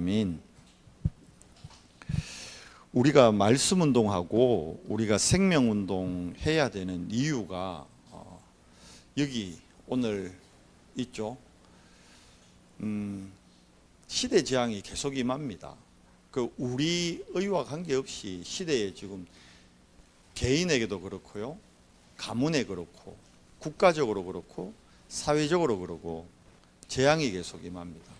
아멘. 우리가 말씀 운동하고 우리가 생명 운동 해야 되는 이유가 여기 오늘 있죠. 시대 재앙이 계속 임합니다. 그 우리 의와 관계없이 시대에 지금 개인에게도 그렇고요, 가문에 그렇고, 국가적으로 그렇고, 사회적으로 그렇고 재앙이 계속 임합니다.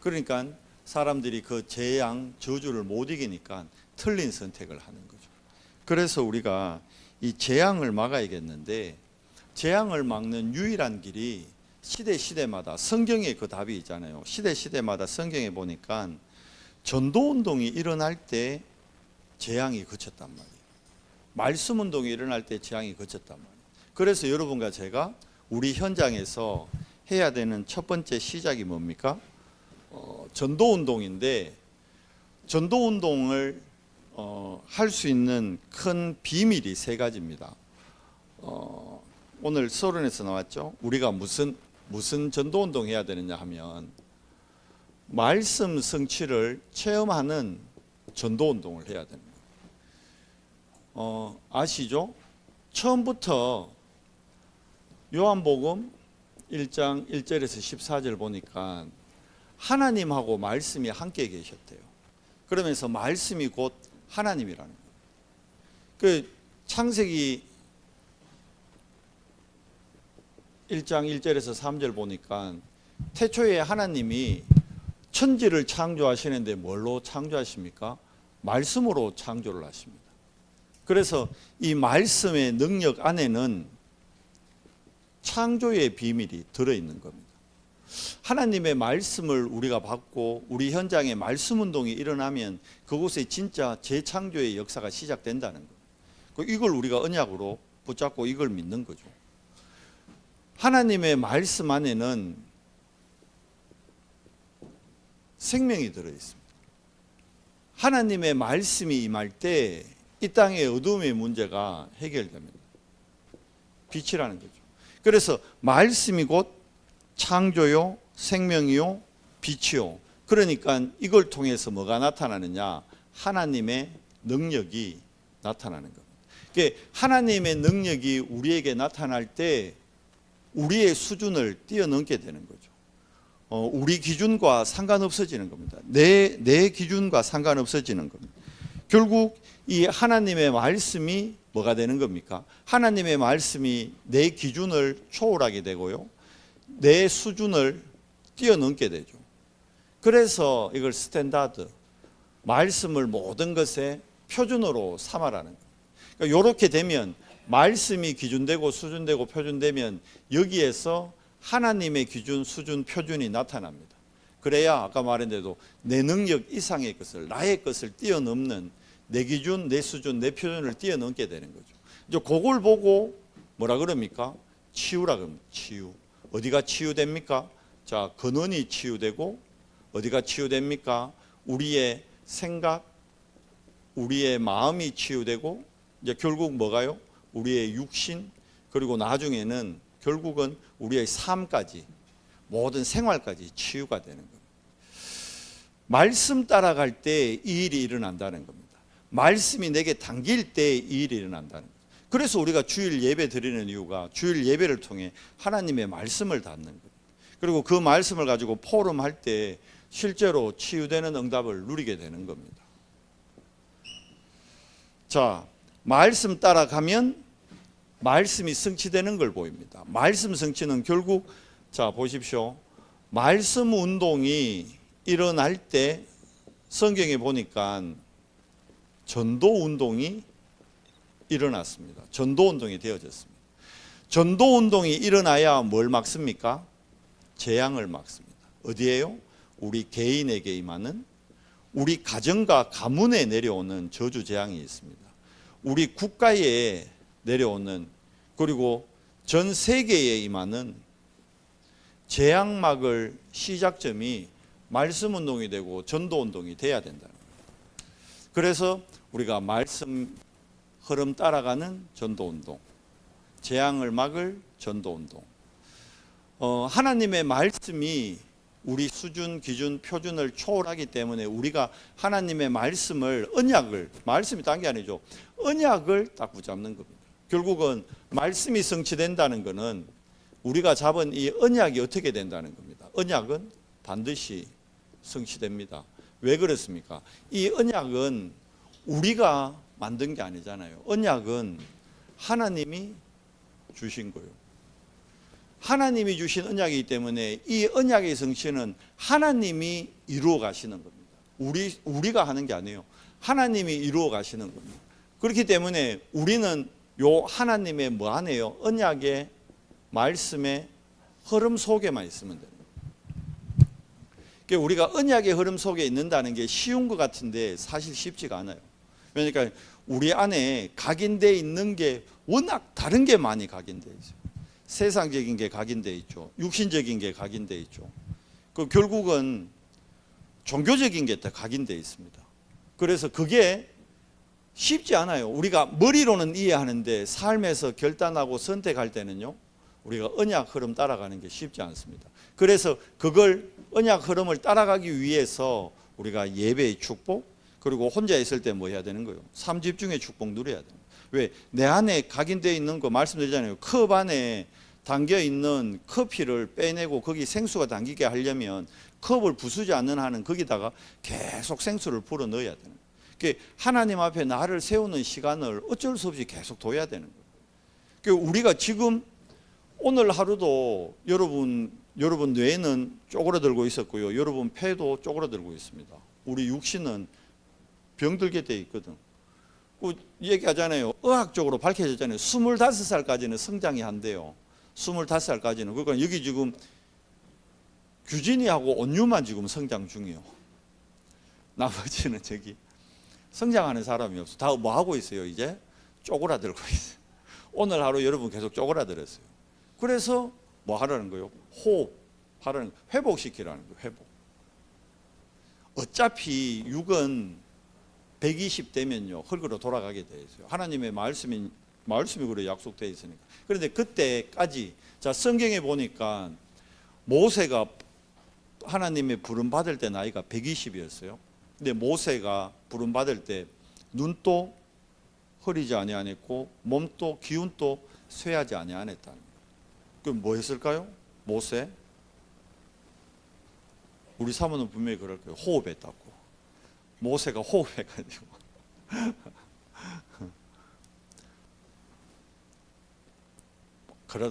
그러니까 사람들이 그 재앙, 저주를 못 이기니까 틀린 선택을 하는 거죠. 그래서 우리가 이 재앙을 막아야겠는데, 재앙을 막는 유일한 길이 시대마다 성경에 그 답이 있잖아요. 시대마다 성경에 보니까 전도운동이 일어날 때 재앙이 그쳤단 말이에요. 말씀 운동이 일어날 때 재앙이 그쳤단 말이에요. 그래서 여러분과 제가 우리 현장에서 해야 되는 첫 번째 시작이 뭡니까? 전도운동인데, 전도운동을 할 수 있는 큰 비밀이 세 가지입니다. 오늘 서론에서 나왔죠. 우리가 무슨 전도운동 해야 되느냐 하면 말씀 성취를 체험하는 전도운동을 해야 됩니다. 아시죠? 처음부터 요한복음 1장 1절에서 14절 보니까 하나님하고 말씀이 함께 계셨대요. 그러면서 말씀이 곧 하나님이라는 거예요. 그 창세기 1장 1절에서 3절 보니까 태초에 하나님이 천지를 창조하시는데 뭘로 창조하십니까? 말씀으로 창조를 하십니다. 그래서 이 말씀의 능력 안에는 창조의 비밀이 들어있는 겁니다. 하나님의 말씀을 우리가 받고 우리 현장에 말씀 운동이 일어나면 그곳에 진짜 재창조의 역사가 시작된다는 거예요. 이걸 우리가 언약으로 붙잡고 이걸 믿는 거죠. 하나님의 말씀 안에는 생명이 들어있습니다. 하나님의 말씀이 임할 때 이 땅의 어둠의 문제가 해결됩니다. 빛이라는 거죠. 그래서 말씀이 곧 창조요, 생명이요, 빛이요. 그러니까 이걸 통해서 뭐가 나타나느냐? 하나님의 능력이 나타나는 겁니다. 그러니까 하나님의 능력이 우리에게 나타날 때 우리의 수준을 뛰어넘게 되는 거죠. 우리 기준과 상관없어지는 겁니다. 내 기준과 상관없어지는 겁니다. 결국 이 하나님의 말씀이 뭐가 되는 겁니까? 하나님의 말씀이 내 기준을 초월하게 되고요, 내 수준을 뛰어넘게 되죠. 그래서 이걸 스탠다드, 말씀을 모든 것의 표준으로 삼아라는 거예요. 그러니까 이렇게 되면 말씀이 기준되고 수준되고 표준되면 여기에서 하나님의 기준, 수준, 표준이 나타납니다. 그래야 아까 말한 대로 내 능력 이상의 것을, 나의 것을 뛰어넘는 내 기준, 내 수준, 내 표준을 뛰어넘게 되는 거죠. 이제 그걸 보고 뭐라 그럽니까? 치유라 그럽니다. 치유. 어디가 치유됩니까? 자, 근원이 치유되고, 어디가 치유됩니까? 우리의 생각, 우리의 마음이 치유되고, 이제 결국 뭐가요? 우리의 육신, 그리고 나중에는 결국은 우리의 삶까지, 모든 생활까지 치유가 되는 겁니다. 말씀 따라갈 때 이 일이 일어난다는 겁니다. 말씀이 내게 당길 때 이 일이 일어난다는 거예요. 그래서 우리가 주일 예배 드리는 이유가 주일 예배를 통해 하나님의 말씀을 받는 거예요. 그리고 그 말씀을 가지고 포럼할 때 실제로 치유되는 응답을 누리게 되는 겁니다. 자, 말씀 따라가면 말씀이 성취되는 걸 보입니다. 말씀 성취는 결국, 자 보십시오, 말씀 운동이 일어날 때 성경에 보니까 전도 운동이 일어났습니다. 전도 운동이 되어졌습니다. 전도 운동이 일어나야 뭘 막습니까? 재앙을 막습니다. 어디에요? 우리 개인에게 임하는, 우리 가정과 가문에 내려오는 저주 재앙이 있습니다. 우리 국가에 내려오는, 그리고 전 세계에 임하는 재앙 막을 시작점이 말씀 운동이 되고 전도 운동이 돼야 된다는 거예요. 그래서 우리가 말씀 흐름 따라가는 전도 운동, 재앙을 막을 전도 운동, 하나님의 말씀이 우리 수준, 기준, 표준을 초월하기 때문에 우리가 하나님의 말씀을, 언약을, 말씀이 딴 게 아니죠. 언약을 딱 붙잡는 겁니다. 결국은 말씀이 성취된다는 것은 우리가 잡은 이 언약이 어떻게 된다는 겁니다. 언약은 반드시 성취됩니다. 왜 그렇습니까? 이 언약은 우리가 만든 게 아니잖아요. 언약은 하나님이 주신 거예요. 하나님이 주신 언약이기 때문에 이 언약의 성취는 하나님이 이루어 가시는 겁니다. 우리가 하는 게 아니에요. 하나님이 이루어 가시는 겁니다. 그렇기 때문에 우리는 요 하나님의 뭐 안에요? 언약의 말씀의 흐름 속에만 있으면 돼요. 그러니까 우리가 언약의 흐름 속에 있는다는 게 쉬운 것 같은데 사실 쉽지가 않아요. 그러니까 우리 안에 각인되어 있는 게 워낙 다른 게 많이 각인되어 있어요. 세상적인 게 각인되어 있죠. 육신적인 게 각인되어 있죠. 그 결국은 종교적인 게 다 각인되어 있습니다. 그래서 그게 쉽지 않아요. 우리가 머리로는 이해하는데 삶에서 결단하고 선택할 때는요, 우리가 언약 흐름 따라가는 게 쉽지 않습니다. 그래서 그걸 언약 흐름을 따라가기 위해서 우리가 예배의 축복, 그리고 혼자 있을 때 뭐 해야 되는 거예요? 3집중의 축복 누려야 돼요. 왜? 내 안에 각인되어 있는 거 말씀드리잖아요. 컵 안에 담겨 있는 커피를 빼내고 거기 생수가 담기게 하려면 컵을 부수지 않는 한은 거기다가 계속 생수를 불어 넣어야 되는 거예요. 그러니까 하나님 앞에 나를 세우는 시간을 어쩔 수 없이 계속 둬야 되는 거예요. 그러니까 우리가 지금 오늘 하루도 여러분 뇌는 쪼그라들고 있었고요. 여러분 폐도 쪼그라들고 있습니다. 우리 육신은 병들게 돼 있거든. 그 얘기하잖아요. 의학적으로 밝혀졌잖아요. 25살까지는 성장이 한대요. 25살까지는. 그러니까 여기 지금 규진이하고 온유만 지금 성장 중이에요. 나머지는 저기 성장하는 사람이 없어. 다 뭐 하고 있어요? 이제 쪼그라들고 있어요. 오늘 하루 여러분 계속 쪼그라들었어요. 그래서 뭐 하라는 거예요? 호흡하라는 거예요. 회복시키라는 거예요. 회복. 어차피 육은 120 되면요 흙으로 돌아가게 돼 있어요. 하나님의 말씀이 그래 약속되어 있으니까. 그런데 그때까지 자 성경에 보니까 모세가 하나님의 부름 받을 때 나이가 120이었어요. 근데 모세가 부름 받을 때 눈도 흐리지 아니하였고 몸도 기운도 쇠하지 아니하였다. 그럼 뭐 했을까요? 모세? 우리 사모는 분명히 그럴 거예요. 호흡했다고. 모세가 호흡해가지고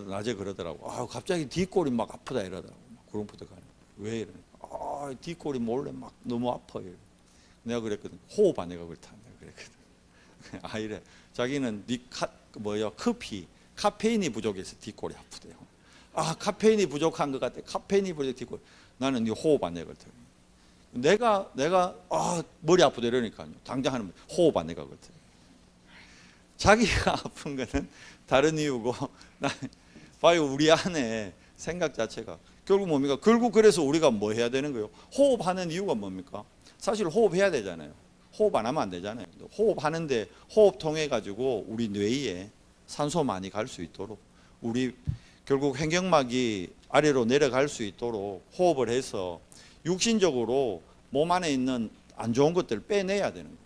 낮에 그러더라고. 갑자기 뒷골이 막 아프다 이러더라고. 구름부터 가네. 왜 이러니까 뒷골이 몰래 막 너무 아파요. 내가 그랬거든. 호흡 안 해가 그렇다. 내가 그랬거든. 이래. 자기는 커피 카페인이 부족해서 뒷골이 아프대요. 카페인이 부족한 것 같아. 카페인이 부족해 뒷골. 나는 네 호흡 안 해거든. 내가 머리 아프다 이러니까요. 당장 하는 호흡 안 해가거든. 자기가 아픈 거는 다른 이유고 봐요. 우리 안에 생각 자체가 결국 뭡니까? 결국 그래서 우리가 뭐 해야 되는 거예요? 호흡하는 이유가 뭡니까? 사실 호흡해야 되잖아요. 호흡 안 하면 안 되잖아요. 호흡하는데 호흡 통해 가지고 우리 뇌에 산소 많이 갈 수 있도록 우리 결국 횡격막이 아래로 내려갈 수 있도록 호흡을 해서 육신적으로 몸 안에 있는 안 좋은 것들을 빼내야 되는 거예요.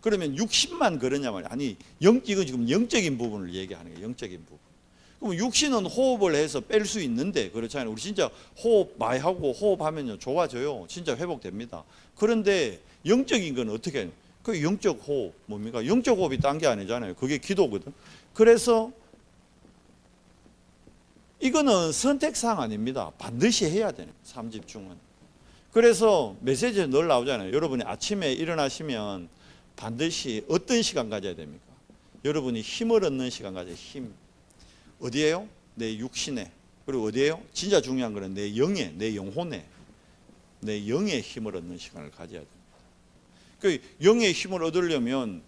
그러면 60만 그러냐 말이야. 아니 이건 지금 영적인 부분을 얘기하는 거예요. 영적인 부분. 그럼 육신은 호흡을 해서 뺄 수 있는데 그렇잖아요. 우리 진짜 호흡 많이 하고 호흡하면요 좋아져요. 진짜 회복됩니다. 그런데 영적인 건 어떻게 해요? 그 영적 호흡 뭡니까? 영적 호흡이 딴 게 아니잖아요. 그게 기도거든. 그래서 이거는 선택사항 아닙니다. 반드시 해야 되는 거예요. 3집중은. 그래서 메시지에 늘 나오잖아요. 여러분이 아침에 일어나시면 반드시 어떤 시간 가져야 됩니까? 여러분이 힘을 얻는 시간 가져야 힘. 어디에요? 내 육신에. 그리고 어디에요? 진짜 중요한 거는 내 영에, 내 영혼에, 내 영의 힘을 얻는 시간을 가져야 됩니다. 그 영의 힘을 얻으려면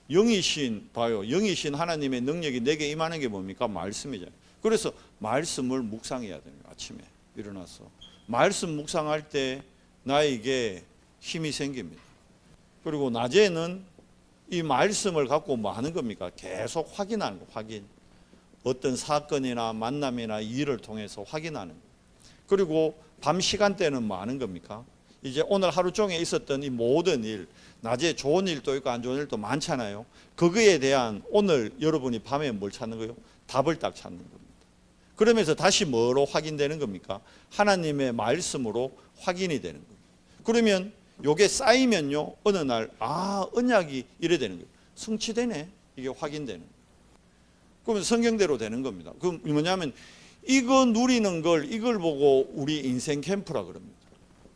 영이신 봐요. 영이신 하나님의 능력이 내게 임하는 게 뭡니까? 말씀이잖아요. 그래서 말씀을 묵상해야 돼요. 아침에 일어나서 말씀 묵상할 때 나에게 힘이 생깁니다. 그리고 낮에는 이 말씀을 갖고 뭐 하는 겁니까? 계속 확인하는 거, 확인. 어떤 사건이나 만남이나 일을 통해서 확인하는 거. 그리고 밤 시간대는 뭐 하는 겁니까? 이제 오늘 하루 종일 있었던 이 모든 일, 낮에 좋은 일도 있고 안 좋은 일도 많잖아요. 거기에 대한 오늘 여러분이 밤에 뭘 찾는 거예요? 답을 딱 찾는 겁니다. 그러면서 다시 뭐로 확인되는 겁니까? 하나님의 말씀으로 확인이 되는 겁니다. 그러면 요게 쌓이면요, 어느 날 언약이 이래 되는 거예요. 성취되네. 이게 확인되는 거예요. 그러면 성경대로 되는 겁니다. 그럼 뭐냐면 이거 누리는 걸, 이걸 보고 우리 인생 캠프라 그럽니다.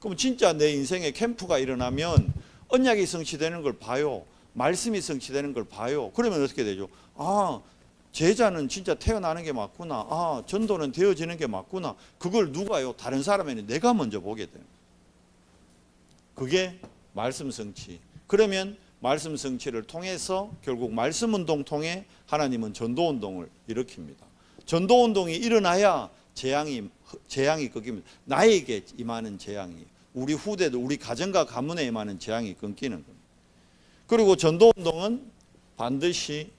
그럼 진짜 내 인생에 캠프가 일어나면 언약이 성취되는 걸 봐요. 말씀이 성취되는 걸 봐요. 그러면 어떻게 되죠? 제자는 진짜 태어나는 게 맞구나. 전도는 되어지는 게 맞구나. 그걸 누가요? 다른 사람이 아니라 내가 먼저 보게 돼요. 그게 말씀 성취. 그러면 말씀 성취를 통해서 결국 말씀 운동 통해 하나님은 전도 운동을 일으킵니다. 전도 운동이 일어나야 재앙이 끊깁니다. 나에게 임하는 재앙이, 우리 후대도 우리 가정과 가문에 임하는 재앙이 끊기는 겁니다. 그리고 전도 운동은 반드시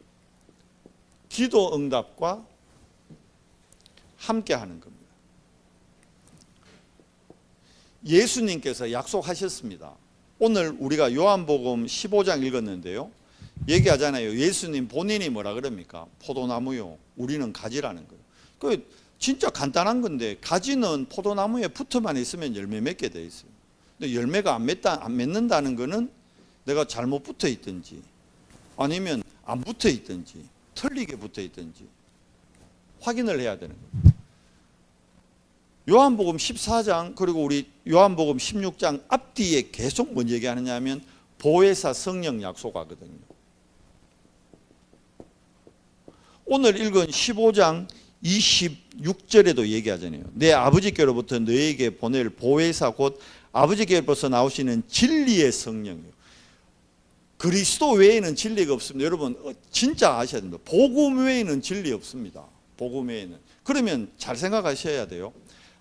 기도 응답과 함께 하는 겁니다. 예수님께서 약속하셨습니다. 오늘 우리가 요한복음 15장 읽었는데요. 얘기하잖아요. 예수님 본인이 뭐라 그럽니까? 포도나무요, 우리는 가지라는 거예요. 그 진짜 간단한 건데, 가지는 포도나무에 붙어만 있으면 열매 맺게 돼 있어요. 근데 열매가 안 맺는다는 거는 내가 잘못 붙어 있든지 아니면 안 붙어 있든지 틀리게 붙어 있든지 확인을 해야 되는 거예요. 요한복음 14장 그리고 우리 요한복음 16장 앞뒤에 계속 뭔 얘기하느냐 하면 보혜사 성령 약속하거든요. 오늘 읽은 15장 26절에도 얘기하잖아요. 내 아버지께로부터 너에게 보낼 보혜사 곧 아버지께로부터 나오시는 진리의 성령이요. 그리스도 외에는 진리가 없습니다. 여러분 진짜 아셔야 됩니다. 복음 외에는 진리 없습니다. 복음 외에는. 그러면 잘 생각하셔야 돼요.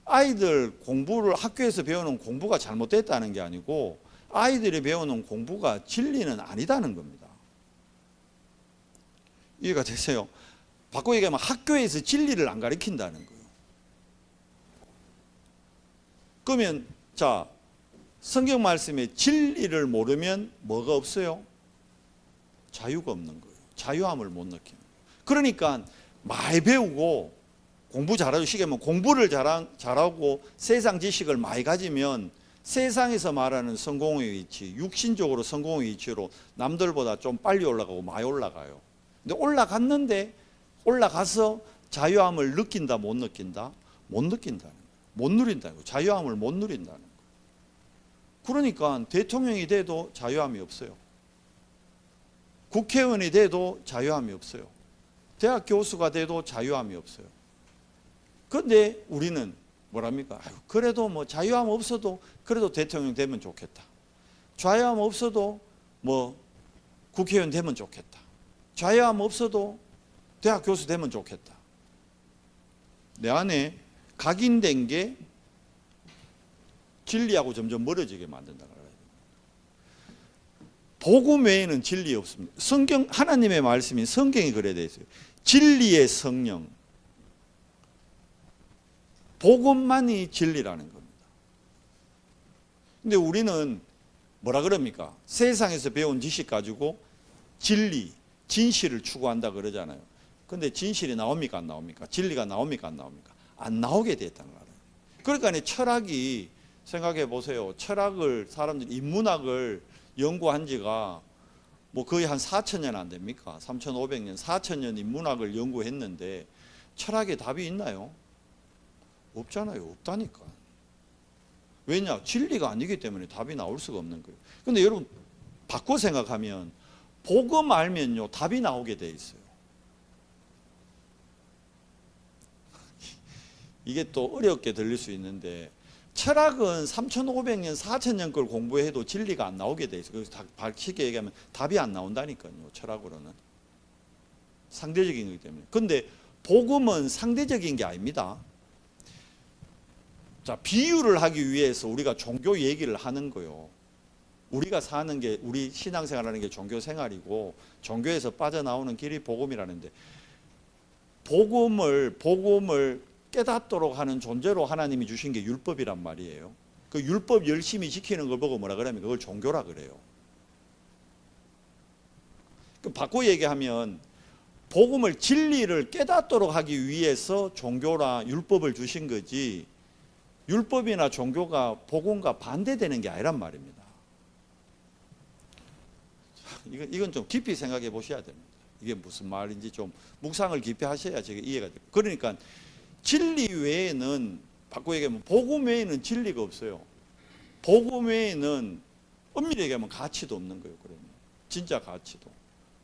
아이들 공부를 학교에서 배우는 공부가 잘못됐다는 게 아니고 아이들이 배우는 공부가 진리는 아니다는 겁니다. 이해가 되세요? 바꿔 얘기하면 학교에서 진리를 안 가르친다는 거예요. 그러면 자, 성경 말씀에 진리를 모르면 뭐가 없어요? 자유가 없는 거예요. 자유함을 못 느끼는 거예요. 그러니까 많이 배우고 공부 잘하고 시계면 공부를 잘하고 세상 지식을 많이 가지면 세상에서 말하는 성공의 위치, 육신적으로 성공의 위치로 남들보다 좀 빨리 올라가고 많이 올라가요. 근데 올라가서 자유함을 느낀다 못 느낀다? 못 느낀다는 거예요. 못 누린다는 거예요. 자유함을 못 누린다는 거예요. 그러니까 대통령이 돼도 자유함이 없어요. 국회의원이 돼도 자유함이 없어요. 대학 교수가 돼도 자유함이 없어요. 그런데 우리는 뭐랍니까? 그래도 뭐 자유함 없어도 그래도 대통령 되면 좋겠다. 자유함 없어도 뭐 국회의원 되면 좋겠다. 자유함 없어도 대학 교수 되면 좋겠다. 내 안에 각인된 게 진리하고 점점 멀어지게 만든다. 복음 외에는 진리 없습니다. 성경 하나님의 말씀이 성경이 그래 돼 있어요. 진리의 성령. 복음만이 진리라는 겁니다. 근데 우리는 뭐라 그럽니까? 세상에서 배운 지식 가지고 진리, 진실을 추구한다 그러잖아요. 근데 진실이 나옵니까? 안 나옵니까? 진리가 나옵니까? 안 나옵니까? 안 나오게 됐다는 거예요. 그러니까 철학이 생각해 보세요. 철학을 사람들이 인문학을 연구한 지가 뭐 거의 한 4,000년 안 됩니까? 3,500년, 4,000년 인문학을 연구했는데 철학에 답이 있나요? 없잖아요. 없다니까. 왜냐? 진리가 아니기 때문에 답이 나올 수가 없는 거예요. 근데 여러분 바꿔 생각하면 복음 알면요 답이 나오게 돼 있어요. 이게 또 어렵게 들릴 수 있는데 철학은 3,500년, 4,000년 걸 공부해도 진리가 안 나오게 돼 있어요. 그래서 쉽게 얘기하면 답이 안 나온다니까요. 철학으로는. 상대적인 거기 때문에. 근데 복음은 상대적인 게 아닙니다. 자, 비유를 하기 위해서 우리가 종교 얘기를 하는 거예요. 우리가 사는 게, 우리 신앙생활하는 게 종교 생활이고 종교에서 빠져나오는 길이 복음이라는데 복음을 깨닫도록 하는 존재로 하나님이 주신 게 율법이란 말이에요. 그 율법 열심히 지키는 걸 보고 뭐라 그러면 그걸 종교라 그래요. 바꿔 얘기하면 복음을, 진리를 깨닫도록 하기 위해서 종교라 율법을 주신 거지, 율법이나 종교가 복음과 반대되는 게 아니란 말입니다. 이건 좀 깊이 생각해 보셔야 됩니다. 이게 무슨 말인지 좀 묵상을 깊이 하셔야 제가 이해가 돼요. 그러니까 진리 외에는, 바꿔 얘기하면 복음 외에는 진리가 없어요. 복음 외에는 엄밀히 얘기하면 가치도 없는 거예요. 그러면 진짜 가치도.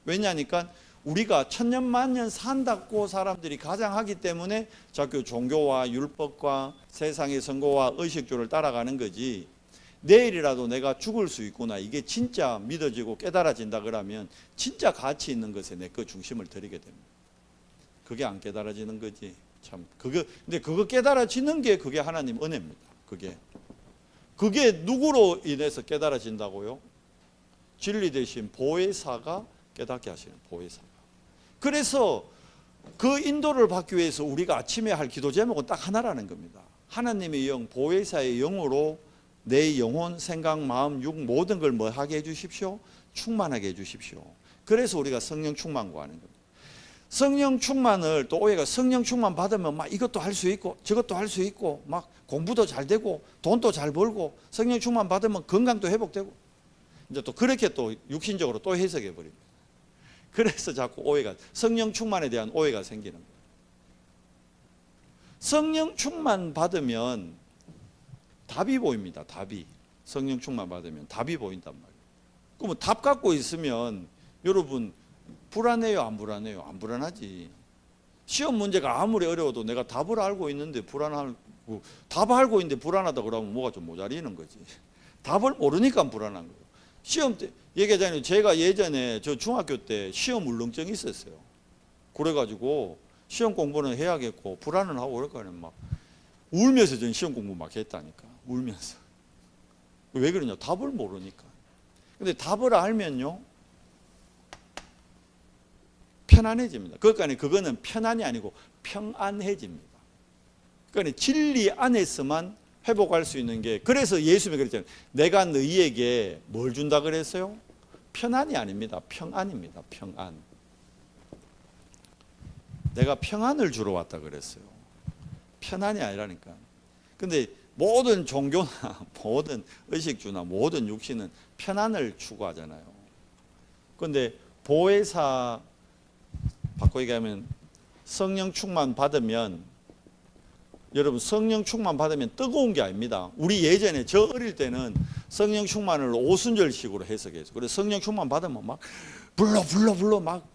왜냐하니까 우리가 천년만년 산다고 사람들이 가장하기 때문에 자꾸 종교와 율법과 세상의 선거와 의식주를 따라가는 거지, 내일이라도 내가 죽을 수 있구나, 이게 진짜 믿어지고 깨달아진다 그러면 진짜 가치 있는 것에 내 그 중심을 들이게 됩니다. 그게 안 깨달아지는 거지. 참 근데 그거 깨달아지는 게 그게 하나님 은혜입니다. 그게 누구로 인해서 깨달아진다고요? 진리 대신 보혜사가 깨닫게 하시는, 보혜사가. 그래서 그 인도를 받기 위해서 우리가 아침에 할 기도 제목은 딱 하나라는 겁니다. 하나님의 영, 보혜사의 영으로 내 영혼, 생각, 마음, 육 모든 걸 뭐 하게 해주십시오? 충만하게 해주십시오. 그래서 우리가 성령 충만 구하는 겁니다. 성령 충만을 또 오해가, 성령 충만 받으면 막 이것도 할 수 있고 저것도 할 수 있고 막 공부도 잘 되고 돈도 잘 벌고, 성령 충만 받으면 건강도 회복되고, 이제 또 그렇게 또 육신적으로 또 해석해 버립니다. 그래서 자꾸 오해가, 성령 충만에 대한 오해가 생기는 거예요. 성령 충만 받으면 답이 보입니다. 답이. 성령 충만 받으면 답이 보인단 말이에요. 그러면 답 갖고 있으면 여러분 불안해요, 안 불안해요? 안 불안하지. 시험 문제가 아무리 어려워도 내가 답을 알고 있는데 불안하고, 답 알고 있는데 불안하다 그러면 뭐가 좀 모자리는 거지. 답을 모르니까 불안한 거예요. 시험 때 얘기하자면, 제가 예전에 저 중학교 때 시험 울렁증이 있었어요. 그래가지고 시험 공부는 해야겠고 불안은 하고 그럴 거 아니에요. 막 울면서 전 시험 공부 막 했다니까. 울면서. 왜 그러냐? 답을 모르니까. 근데 답을 알면요 편안해집니다. 그러니까 그거는 편안이 아니고 평안해집니다. 그러니까 진리 안에서만 회복할 수 있는 게, 그래서 예수님이 그랬잖아요. 내가 너희에게 뭘 준다 그랬어요? 편안이 아닙니다. 평안입니다. 평안. 내가 평안을 주러 왔다 그랬어요. 편안이 아니라니까. 근데 모든 종교나 모든 의식주나 모든 육신은 편안을 추구하잖아요. 그런데 보혜사, 바꿔 얘기하면 성령 충만 받으면, 여러분 성령 충만 받으면 뜨거운 게 아닙니다. 우리 예전에 저 어릴 때는 성령 충만을 오순절식으로 해석해서, 그래서 성령 충만 받으면 막 불러 막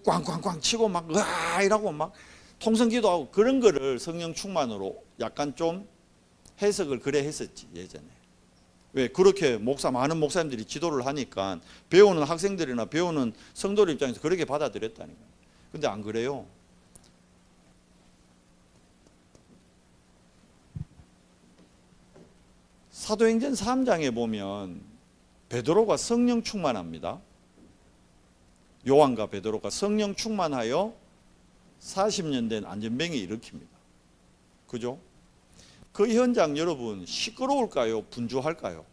꽝꽝꽝 치고 막 으아 이라고 막 통성기도하고 그런 거를 성령 충만으로 약간 좀 해석을 그래 했었지 예전에. 왜? 그렇게 많은 목사님들이 지도를 하니까 배우는 학생들이나 배우는 성도들 입장에서 그렇게 받아들였다니까. 근데 안 그래요. 사도행전 3장에 보면 베드로가 성령 충만합니다. 요한과 베드로가 성령 충만하여 40년 된 안전병이 일으킵니다. 그죠? 그 현장 여러분 시끄러울까요? 분주할까요?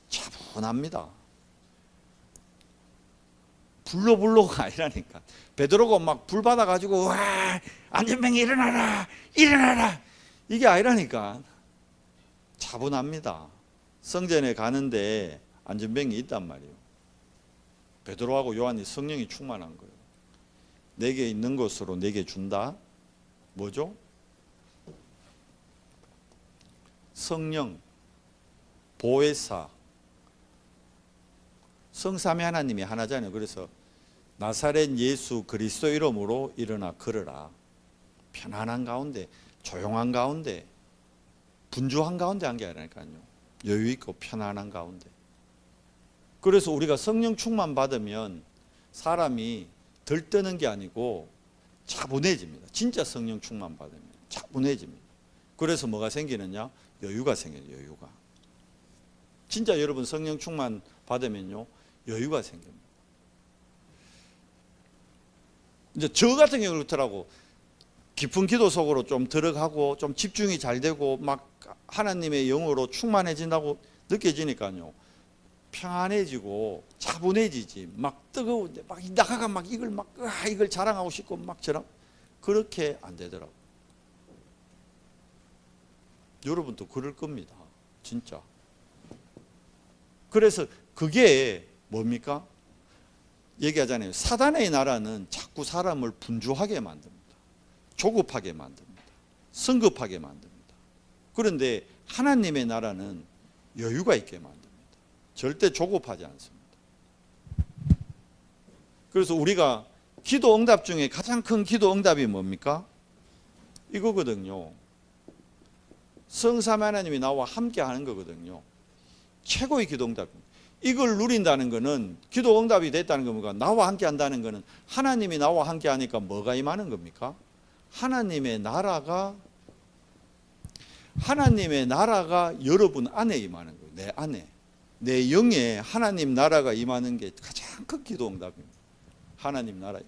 차분합니다. 불러가 아니라니까. 베드로가 막 불 받아가지고 와 안전병이 일어나라 이게 아니라니까. 차분합니다. 성전에 가는데 안전병이 있단 말이에요. 베드로하고 요한이 성령이 충만한 거예요. 내게 있는 것으로 내게 준다. 뭐죠? 성령, 보혜사, 성삼위 하나님이 하나잖아요. 그래서 나사렛 예수 그리스도 이름으로 일어나 걸으라. 편안한 가운데, 조용한 가운데, 분주한 가운데 한 게 아니라니까요. 여유 있고 편안한 가운데. 그래서 우리가 성령 충만 받으면 사람이 들뜨는 게 아니고 차분해집니다. 진짜 성령 충만 받으면 차분해집니다. 그래서 뭐가 생기느냐? 여유가 생겨요. 여유가. 진짜 여러분 성령 충만 받으면요 여유가 생깁니다. 이제 저 같은 경우는 그렇더라고. 깊은 기도 속으로 좀 들어가고 좀 집중이 잘 되고 막 하나님의 영으로 충만해진다고 느껴지니까요, 평안해지고 차분해지지. 막 뜨거운데 막 나가가 막 이걸 막 이걸 자랑하고 싶고 막 저랑 그렇게 안 되더라고. 여러분도 그럴 겁니다, 진짜. 그래서 그게 뭡니까? 얘기하잖아요. 사단의 나라는 자꾸 사람을 분주하게 만듭니다. 조급하게 만듭니다. 성급하게 만듭니다. 그런데 하나님의 나라는 여유가 있게 만듭니다. 절대 조급하지 않습니다. 그래서 우리가 기도 응답 중에 가장 큰 기도 응답이 뭡니까? 이거거든요. 성삼 하나님이 나와 함께 하는 거거든요. 최고의 기도 응답입니다. 이걸 누린다는 것은, 기도 응답이 됐다는 겁니까? 나와 함께 한다는 것은 하나님이 나와 함께 하니까 뭐가 임하는 겁니까? 하나님의 나라가 여러분 안에 임하는 거예요. 내 안에, 내 영에 하나님 나라가 임하는 게 가장 큰 기도 응답입니다. 하나님 나라.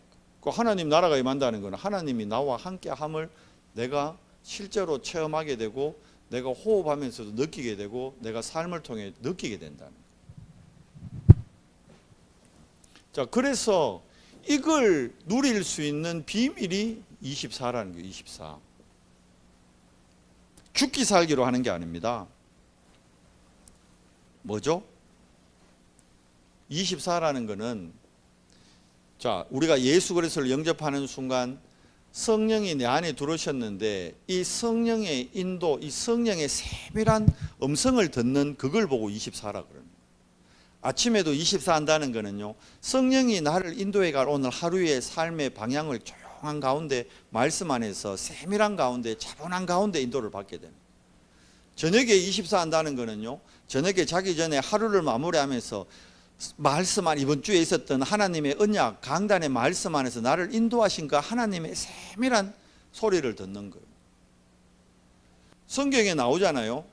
그 하나님 나라가 임한다는 것은 하나님이 나와 함께 함을 내가 실제로 체험하게 되고, 내가 호흡하면서도 느끼게 되고, 내가 삶을 통해 느끼게 된다는 거예요. 자, 그래서 이걸 누릴 수 있는 비밀이 24라는 거예요. 24. 죽기 살기로 하는 게 아닙니다. 뭐죠? 24라는 거는, 자, 우리가 예수 그리스도를 영접하는 순간 성령이 내 안에 들어오셨는데, 이 성령의 인도, 이 성령의 세밀한 음성을 듣는 그걸 보고 24라 그럽니다. 아침에도 24 한다는 거는요, 성령이 나를 인도해갈 오늘 하루의 삶의 방향을 조용한 가운데, 말씀 안에서 세밀한 가운데, 차분한 가운데 인도를 받게 됩니다. 저녁에 24 한다는 거는요, 저녁에 자기 전에 하루를 마무리하면서 말씀 안, 이번 주에 있었던 하나님의 언약 강단의 말씀 안에서 나를 인도하신 그 하나님의 세밀한 소리를 듣는 거예요. 성경에 나오잖아요.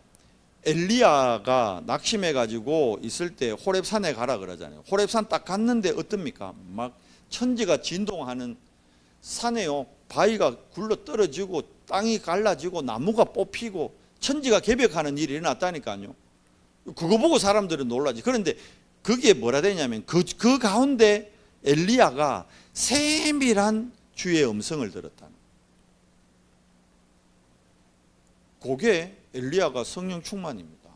엘리야가 낙심해 가지고 있을 때 호렙산에 가라 그러잖아요. 호렙산 딱 갔는데 어떻습니까? 막 천지가 진동하는 산에요, 바위가 굴러 떨어지고 땅이 갈라지고 나무가 뽑히고 천지가 개벽하는 일이 일어났다니까요. 그거 보고 사람들은 놀라지. 그런데 그게 뭐라 되냐면 그 가운데 엘리야가 세밀한 주의 음성을 들었다는 거예요. 그게 엘리야가 성령 충만입니다.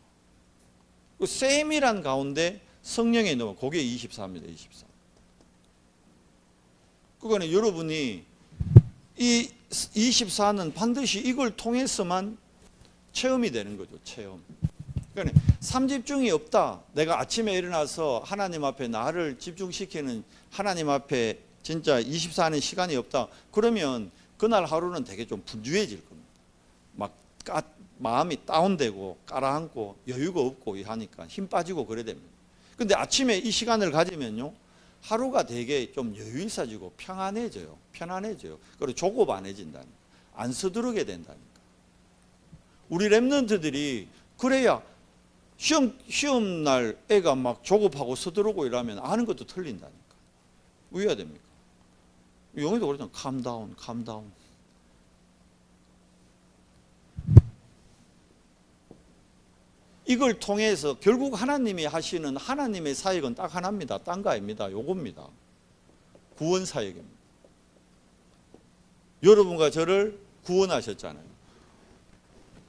그 세밀한 가운데 성령에 넣어, 그게 24입니다. 24. 그거는 여러분이 이 24는 반드시 이걸 통해서만 체험이 되는 거죠. 체험. 그러니까 삼집중이 없다. 내가 아침에 일어나서 하나님 앞에 나를 집중시키는, 하나님 앞에 진짜 24하는 시간이 없다. 그러면 그날 하루는 되게 좀 분주해질 겁니다. 막 마음이 다운되고 가라앉고 여유가 없고 하니까 힘 빠지고 그래야 됩니다. 근데 아침에 이 시간을 가지면요, 하루가 되게 좀 여유 있어지고 평안해져요. 편안해져요. 그리고 조급 안 해진다니까. 안 서두르게 된다니까. 우리 랩런트들이 그래야 시험 날 애가 막 조급하고 서두르고 이러면 아는 것도 틀린다니까. 왜 해야 됩니까? 영어도 그러잖아. calm down, calm down. 이걸 통해서 결국 하나님이 하시는 하나님의 사역은 딱 하나입니다. 딴 거 아닙니다. 요겁니다. 구원 사역입니다. 여러분과 저를 구원하셨잖아요.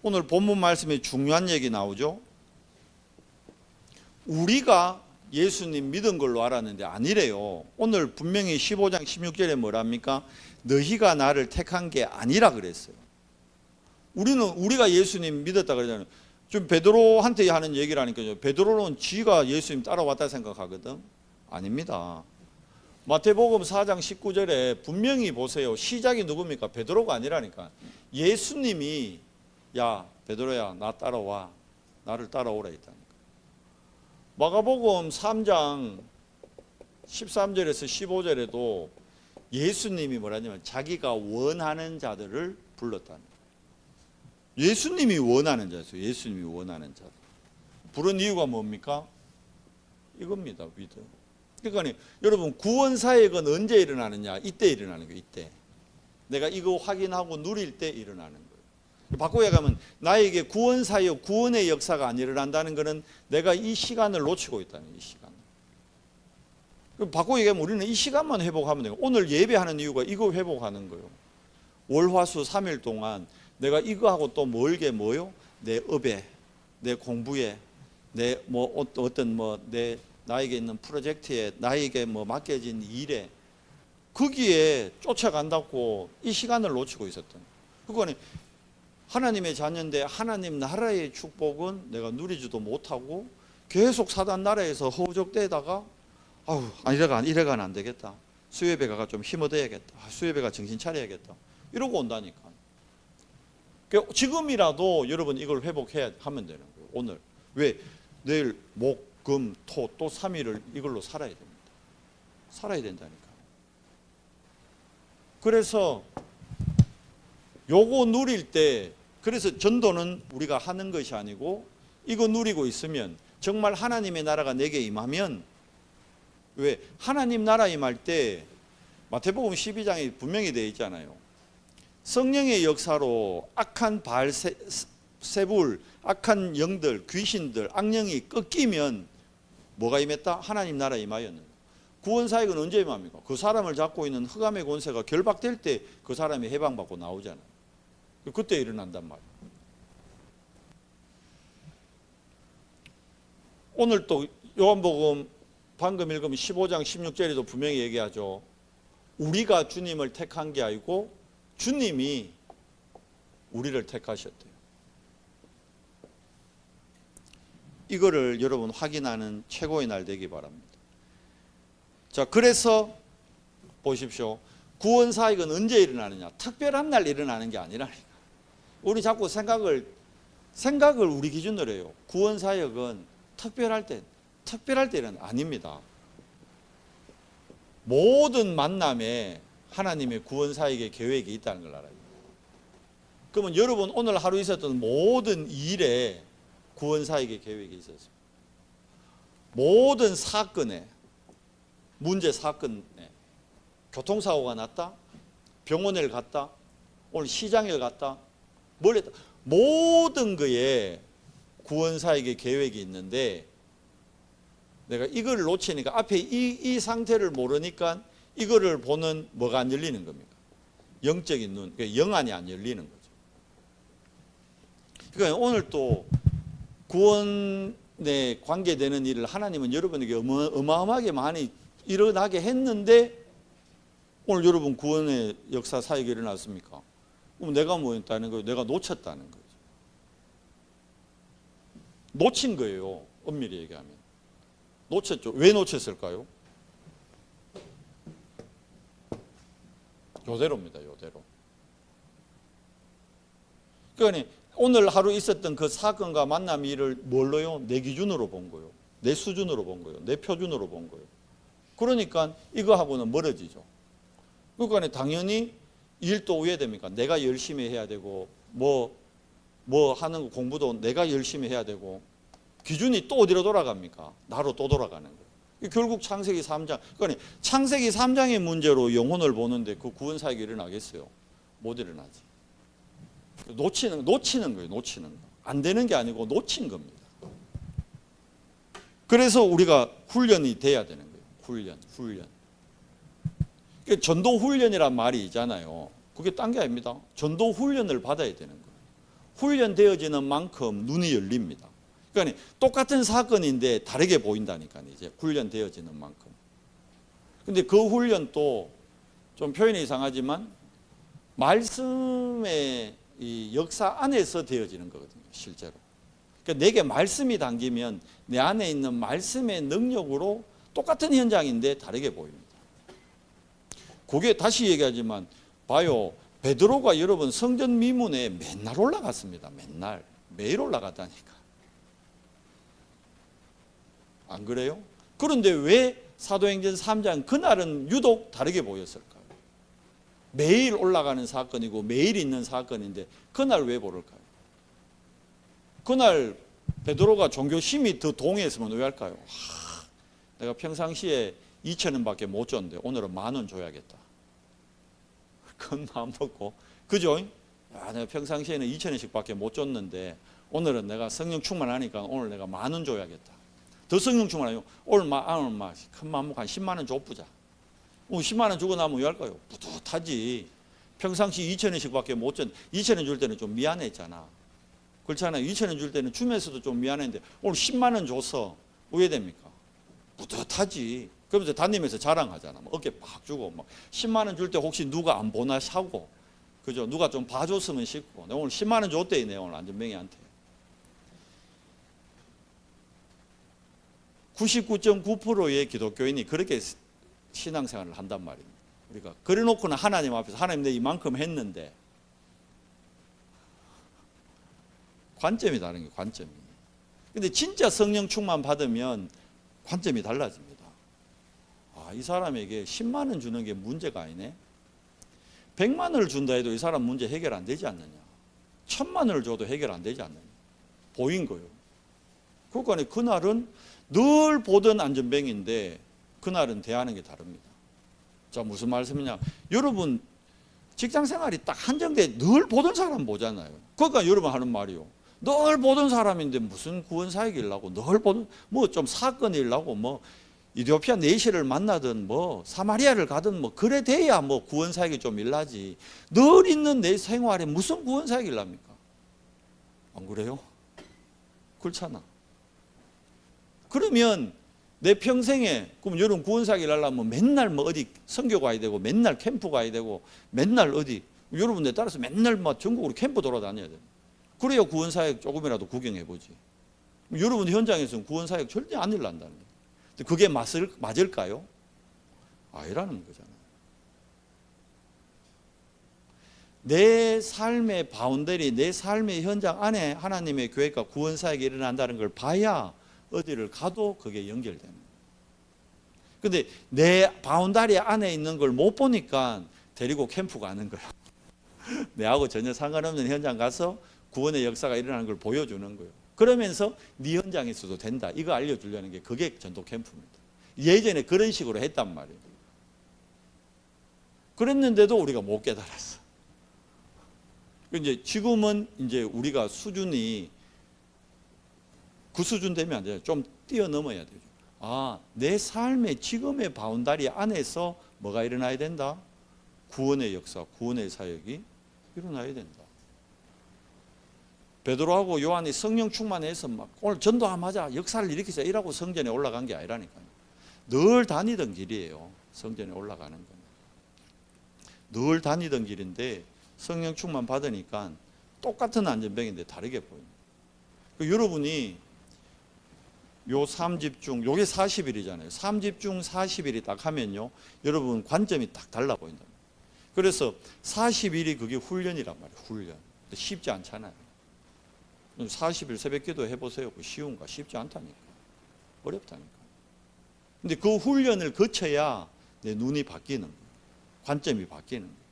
오늘 본문 말씀에 중요한 얘기 나오죠. 우리가 예수님 믿은 걸로 알았는데 아니래요. 오늘 분명히 15장 16절에 뭐랍니까? 너희가 나를 택한 게 아니라 그랬어요. 우리가 예수님 믿었다 그러잖아요. 좀 베드로한테 하는 얘기라니까요. 베드로는 지가 예수님 따라왔다 생각하거든. 아닙니다. 마태복음 4장 19절에 분명히 보세요. 시작이 누굽니까? 베드로가 아니라니까. 예수님이 야 베드로야 나 따라와, 나를 따라오라 했다니까. 마가복음 3장 13절에서 15절에도 예수님이 뭐라냐면 자기가 원하는 자들을 불렀다는 거예요. 예수님이 원하는 자였어요. 예수님이 원하는 자들. 부른 이유가 뭡니까? 이겁니다. 그러니까 여러분 구원 사역은 언제 일어나느냐? 이때 일어나는 거예요. 이때. 내가 이거 확인하고 누릴 때 일어나는 거예요. 바꾸어 가면 나에게 구원 사역, 구원의 역사가 안 일어난다는 것은 내가 이 시간을 놓치고 있다는 이 시간. 바꾸어 얘기하면 우리는 이 시간만 회복하면 돼요. 오늘 예배하는 이유가 이거 회복하는 거예요. 월화수 3일 동안 내가 이거하고 또 멀게 뭐요? 내 업에, 내 공부에, 내 뭐 어떤 뭐 내 나에게 있는 프로젝트에, 나에게 뭐 맡겨진 일에, 거기에 쫓아간다고 이 시간을 놓치고 있었던. 그거는 하나님의 자녀인데 하나님 나라의 축복은 내가 누리지도 못하고 계속 사단 나라에서 허우적대다가 아우 이래가는 안 되겠다. 수예배가 좀 힘 얻어야겠다. 수예배가 정신 차려야겠다. 이러고 온다니까. 지금이라도 여러분 이걸 회복해야 하면 되는 거예요. 오늘. 왜? 내일 목, 금, 토 또 3일을 이걸로 살아야 됩니다. 살아야 된다니까. 그래서 요거 누릴 때, 그래서 전도는 우리가 하는 것이 아니고 이거 누리고 있으면 정말 하나님의 나라가 내게 임하면, 왜? 하나님 나라 임할 때 마태복음 12장에 분명히 되어 있잖아요. 성령의 역사로 악한 바알세불, 악한 영들, 귀신들, 악령이 꺾이면 뭐가 임했다? 하나님 나라 임하였는가. 구원사역은 언제 임합니까? 그 사람을 잡고 있는 흑암의 권세가 결박될 때 그 사람이 해방받고 나오잖아요. 그때 일어난단 말이에요. 오늘 또 요한복음 방금 읽으면 15장 16절에도 분명히 얘기하죠. 우리가 주님을 택한 게 아니고 주님이 우리를 택하셨대요. 이거를 여러분 확인하는 최고의 날 되기 바랍니다. 자, 그래서 보십시오. 구원 사역은 언제 일어나느냐? 특별한 날 일어나는 게 아니라니까. 우리 자꾸 생각을 우리 기준으로 해요. 구원 사역은 특별할 때 아닙니다. 모든 만남에 하나님의 구원 사역의 계획이 있다는 걸 알아요. 그러면 여러분 오늘 하루 있었던 모든 일에 구원 사역의 계획이 있었습니다. 모든 사건에, 문제 사건에, 교통사고가 났다, 병원에 갔다, 오늘 시장에 갔다, 뭘 했다, 모든 거에 구원 사역의 계획이 있는데, 내가 이걸 놓치니까 앞에 이 상태를 모르니까 이거를 보는 뭐가 안 열리는 겁니까? 영적인 눈, 영안이 안 열리는 거죠. 그러니까 오늘 또 구원에 관계되는 일을 하나님은 여러분에게 어마어마하게 많이 일어나게 했는데, 오늘 여러분 구원의 역사 사역이 일어났습니까? 그럼 내가 뭐 했다는 거예요? 내가 놓쳤다는 거죠. 놓친 거예요. 엄밀히 얘기하면. 놓쳤죠. 왜 놓쳤을까요? 요대로입니다. 요대로. 그러니까 오늘 하루 있었던 그 사건과 만남 일을 뭘로요? 내 기준으로 본 거예요. 내 수준으로 본 거예요. 내 표준으로 본 거예요. 그러니까 이거하고는 멀어지죠. 그러니까 당연히 일도 우회됩니까? 내가 열심히 해야 되고 뭐 하는 거 공부도 내가 열심히 해야 되고, 기준이 또 어디로 돌아갑니까? 나로 또 돌아가는 거예요. 결국 창세기 3장, 그러니까 창세기 3장의 문제로 영혼을 보는데 그 구원 사역이 일어나겠어요? 못 일어나지. 놓치는 거예요. 놓치는 거. 안 되는 게 아니고 놓친 겁니다. 그래서 우리가 훈련이 돼야 되는 거예요. 훈련. 전도 훈련이란 말이 있잖아요. 그게 딴 게 아닙니다. 전도 훈련을 받아야 되는 거예요. 훈련되어지는 만큼 눈이 열립니다. 그러니까 똑같은 사건인데 다르게 보인다니까요. 이제 훈련되어지는 만큼. 근데 그 훈련도 좀 표현이 이상하지만 말씀의 이 역사 안에서 되어지는 거거든요. 실제로. 그러니까 내게 말씀이 담기면 내 안에 있는 말씀의 능력으로 똑같은 현장인데 다르게 보입니다. 그게 다시 얘기하지만 봐요. 베드로가 여러분 성전 미문에 맨날 올라갔습니다. 매일 올라갔다니까. 안 그래요? 그런데 왜 사도행전 3장 그날은 유독 다르게 보였을까요? 매일 올라가는 사건이고 매일 있는 사건인데 그날 왜 모를까요? 그날 베드로가 종교심이 더 동했으면 왜 할까요? 내가 평상시에 2,000원밖에 못 줬는데 오늘은 10,000원 줘야겠다. 큰 마음 먹고, 그죠? 야, 내가 평상시에는 2,000원씩밖에 못 줬는데 오늘은 내가 성령 충만하니까 오늘 내가 10,000원 줘야겠다. 더 성령 충만하요. 오늘 큰 마음 먹고 한 10만 원 줘보자. 10만 원 주고 나면 왜 할까요? 뿌듯하지. 평상시 2,000원씩밖에 못 줬는데 2,000원 줄 때는 좀 미안했잖아. 그렇잖아요. 2,000원 줄 때는 주면서도 좀 미안했는데 오늘 10만 원 줘서 왜 됩니까? 뿌듯하지. 그러면서 다니면서 자랑하잖아. 어깨 팍 주고 막 10만 원 줄 때 혹시 누가 안 보나 사고, 그죠? 누가 좀 봐줬으면 싶고. 내가 오늘 10만 원 줬대, 내 오늘 안전뱅이한테. 99.9%의 기독교인이 그렇게 신앙생활을 한단 말입니다. 우리가 그래놓고는 하나님 앞에서 하나님 내 이만큼 했는데, 관점이 다른 게 관점이. 근데 진짜 성령 충만 받으면 관점이 달라집니다. 아, 이 사람에게 10만 원 주는 게 문제가 아니네. 100만 원을 준다 해도 이 사람 문제 해결 안 되지 않느냐. 1,000만 원을 줘도 해결 안 되지 않느냐. 보인 거예요. 그러니까 그날은 늘 보던 안전뱅인데 그날은 대하는 게 다릅니다. 자, 무슨 말씀이냐. 여러분 직장생활이 딱 한정돼 늘 보던 사람 보잖아요. 그러니까 여러분 하는 말이요. 늘 보던 사람인데 무슨 구원사역 일라고 늘 보던 뭐 좀 사건 일라고 뭐 이디오피아 내시를 만나든 뭐 사마리아를 가든 뭐 그래 돼야 뭐 구원사역이 좀 일나지. 늘 있는 내 생활에 무슨 구원사역이 일랍니까? 안 그래요? 그렇잖아. 그러면 내 평생에 그럼 여러분 구원사역이 일하려면 맨날 뭐 어디 선교 가야 되고 맨날 캠프 가야 되고 맨날 어디 여러분에 따라서 맨날 뭐 전국으로 캠프 돌아다녀야 돼. 그래야 구원사역 조금이라도 구경해보지. 여러분 현장에서는 구원사역 절대 안 일난다는 거예요. 그게 맞을까요? 아니라는 거잖아요. 내 삶의 바운더리, 내 삶의 현장 안에 하나님의 교회가 구원사역이 일어난다는 걸 봐야 어디를 가도 그게 연결됩니다. 근데 내 바운더리 안에 있는 걸 못 보니까 데리고 캠프 가는 거야. 내하고 전혀 상관없는 현장 가서 구원의 역사가 일어나는 걸 보여주는 거예요. 그러면서 네 현장에서도 된다. 이거 알려주려는 게 그게 전도 캠프입니다. 예전에 그런 식으로 했단 말이에요. 그랬는데도 우리가 못 깨달았어. 이제 지금은 이제 우리가 수준이 그 수준 되면 안 돼요. 좀 뛰어넘어야 되죠. 아, 내 삶의 지금의 바운다리 안에서 뭐가 일어나야 된다? 구원의 역사, 구원의 사역이 일어나야 된다. 베드로하고 요한이 성령 충만해서 막 오늘 전도하자, 역사를 일으키자 이라고 성전에 올라간 게 아니라니까요. 늘 다니던 길이에요. 성전에 올라가는 건. 늘 다니던 길인데 성령 충만 받으니까 똑같은 안전병인데 다르게 보입니다. 여러분이 요 3집중, 요게 40일이잖아요. 3집중 40일이 딱 하면요. 여러분 관점이 딱 달라 보인다. 그래서 40일이 그게 훈련이란 말이에요. 훈련. 쉽지 않잖아요. 40일 새벽기도 해보세요. 쉬운가? 쉽지 않다니까. 어렵다니까. 근데 그 훈련을 거쳐야 내 눈이 바뀌는 거예요. 관점이 바뀌는 거예요.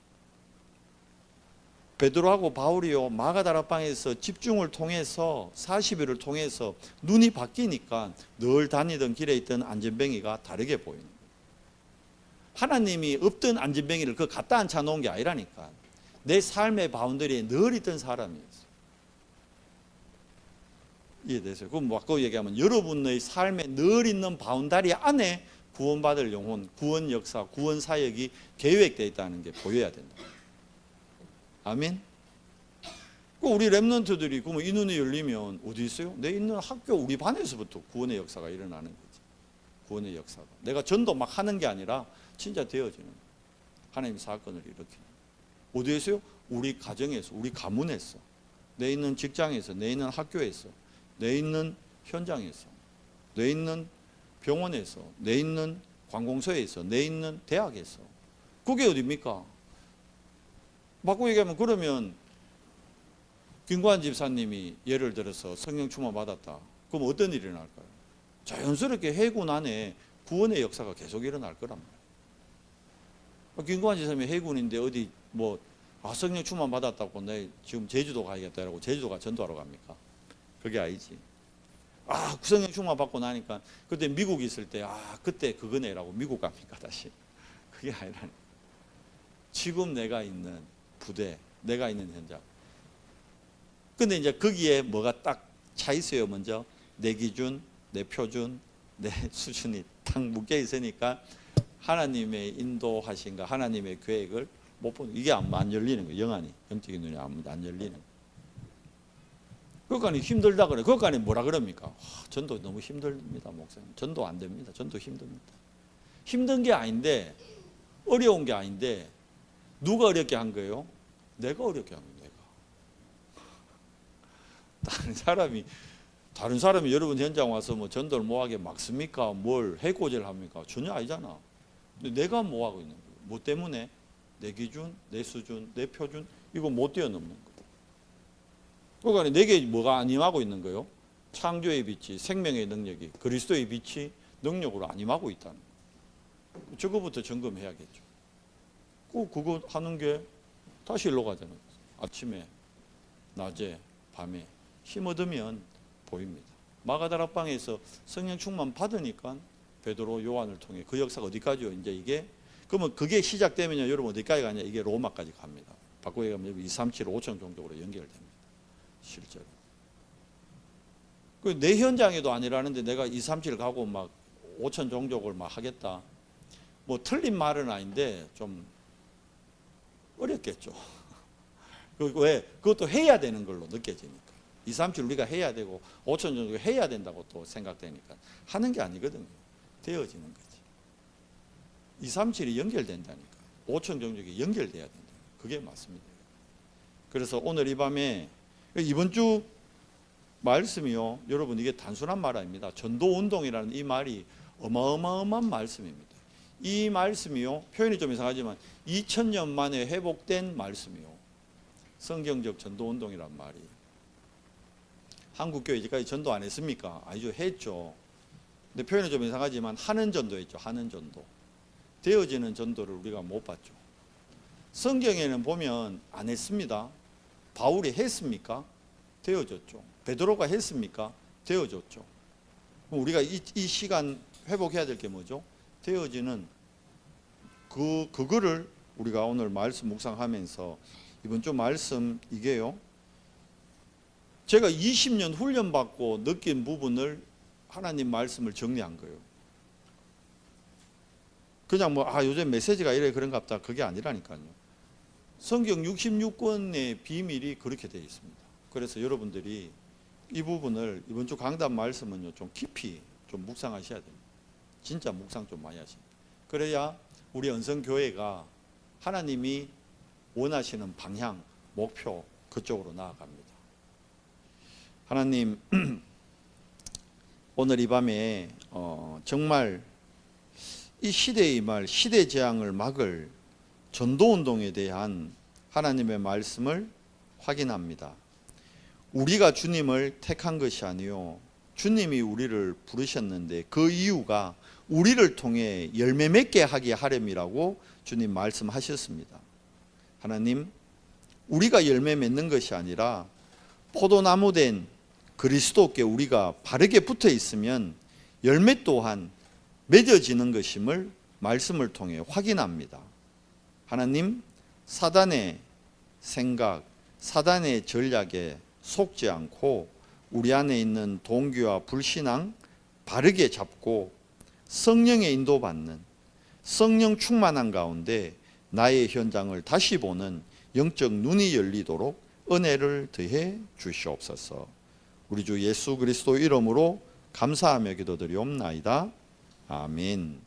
베드로하고 바울이요 마가다락방에서 집중을 통해서 40일을 통해서 눈이 바뀌니까 늘 다니던 길에 있던 안전뱅이가 다르게 보이는 거예요. 하나님이 없던 안전뱅이를 그 갖다 앉혀 놓은 게 아니라니까. 내 삶의 바운더리에 늘 있던 사람이었어요. 이해되세요? 그럼 바꿔 얘기하면 여러분의 삶에 늘 있는 바운다리 안에 구원받을 영혼, 구원 역사, 구원 사역이 계획되어 있다는 게 보여야 된다. 아멘? 우리 랩런트들이 그러면 이 눈이 열리면 어디 있어요? 내 있는 학교 우리 반에서부터 구원의 역사가 일어나는 거지. 구원의 역사가. 내가 전도 막 하는 게 아니라 진짜 되어지는 거예요. 하나님 사건을 일으키는. 어디에 있어요? 우리 가정에서, 우리 가문에서, 내 있는 직장에서, 내 있는 학교에서, 내 있는 현장에서, 내 있는 병원에서, 내 있는 관공서에서, 내 있는 대학에서. 그게 어디입니까? 바꾸고 얘기하면 그러면 김구한 집사님이 예를 들어서 성령 충만 받았다. 그럼 어떤 일이 일어날까요? 자연스럽게 해군 안에 구원의 역사가 계속 일어날 거란 말이에요. 김구한 집사님이 해군인데 어디 뭐 성령 충만 받았다고 내 지금 제주도 가야겠다라고 제주도가 전도하러 갑니까? 그게 아니지. 성령 충만 받고 나니까 그때 미국 있을 때 그때 그거네라고 미국 갑니까 다시? 그게 아니라니까. 지금 내가 있는 부대, 내가 있는 현장. 근데 이제 거기에 뭐가 딱 차 있어요. 먼저 내 기준, 내 표준, 내 수준이 딱 묶여 있으니까 하나님의 인도하신가, 하나님의 계획을 못 보는, 이게 안 열리는 거예요. 영적인 눈이 안 열리는 거예요. 그러니까 힘들다 그래. 그러니까 뭐라 그럽니까? 전도 너무 힘듭니다, 목사님. 전도 안 됩니다. 전도 힘듭니다. 힘든 게 아닌데, 어려운 게 아닌데, 누가 어렵게 한 거예요? 내가 어렵게 한 거예요. 내가. 다른 사람이 여러분 현장 와서 뭐 전도를 뭐하게 막습니까? 뭘 해코지를 합니까? 전혀 아니잖아. 근데 내가 뭐하고 있는 거예요? 뭐 때문에? 내 기준, 내 수준, 내 표준, 이거 못 뛰어넘는 거예요. 그러니까 내게 뭐가 안 임하고 있는 거예요? 창조의 빛이, 생명의 능력이, 그리스도의 빛이 능력으로 안 임하고 있다는 거예요. 저거부터 점검해야겠죠. 그거 하는 게 다시 일로 가잖아요. 아침에, 낮에, 밤에 힘 얻으면 보입니다. 마가다락방에서 성령 충만 받으니까 베드로, 요한을 통해 그 역사가 어디까지요? 이제 이게 그러면 그게 시작되면요, 여러분 어디까지 가냐? 이게 로마까지 갑니다. 바꾸게 가면 2, 3, 7, 5천 종족으로 연결됩니다. 실제로. 내 현장에도 아니라는데 내가 2, 3, 7 가고 막 5천 종족을 막 하겠다. 뭐 틀린 말은 아닌데 좀 어렵겠죠. 왜? 그것도 해야 되는 걸로 느껴지니까. 2, 3, 7 우리가 해야 되고 5천 종족 해야 된다고 또 생각되니까 하는 게 아니거든요. 되어지는 거지. 2, 3, 7이 연결된다니까. 5천 종족이 연결돼야 된다. 그게 맞습니다. 그래서 오늘 이 밤에 이번 주 말씀이요, 여러분 이게 단순한 말 아닙니다. 전도운동이라는 이 말이 어마어마한 말씀입니다. 이 말씀이요, 표현이 좀 이상하지만 2000년 만에 회복된 말씀이요, 성경적 전도운동이란 말이. 한국교회 이제까지 전도 안 했습니까? 아니죠, 했죠. 근데 표현이 좀 이상하지만 하는 전도였죠. 하는 전도. 되어지는 전도를 우리가 못 봤죠. 성경에는 보면 안 했습니다. 바울이 했습니까? 되어졌죠. 베드로가 했습니까? 되어졌죠. 그럼 우리가 이 시간 회복해야 될 게 뭐죠? 되어지는 그거를 우리가 오늘 말씀 묵상하면서 이번 주 말씀 이게요, 제가 20년 훈련받고 느낀 부분을 하나님 말씀을 정리한 거예요. 그냥 뭐 요즘 메시지가 이래 그런가 보다, 그게 아니라니까요. 성경 66권의 비밀이 그렇게 되어 있습니다. 그래서 여러분들이 이 부분을 이번 주 강단 말씀은요, 좀 깊이 좀 묵상하셔야 됩니다. 진짜 묵상 좀 많이 하십니다. 그래야 우리 언성교회가 하나님이 원하시는 방향, 목표 그쪽으로 나아갑니다. 하나님, 오늘 이 밤에 정말 이 시대의 말, 시대 재앙을 막을 전도운동에 대한 하나님의 말씀을 확인합니다. 우리가 주님을 택한 것이 아니요, 주님이 우리를 부르셨는데 그 이유가 우리를 통해 열매 맺게 하게 하렴이라고 주님 말씀하셨습니다. 하나님, 우리가 열매 맺는 것이 아니라 포도나무 된 그리스도께 우리가 바르게 붙어 있으면 열매 또한 맺어지는 것임을 말씀을 통해 확인합니다. 하나님, 사단의 생각, 사단의 전략에 속지 않고 우리 안에 있는 동기와 불신앙 바르게 잡고 성령의 인도받는, 성령 충만한 가운데 나의 현장을 다시 보는 영적 눈이 열리도록 은혜를 더해 주시옵소서. 우리 주 예수 그리스도 이름으로 감사하며 기도드리옵나이다. 아멘.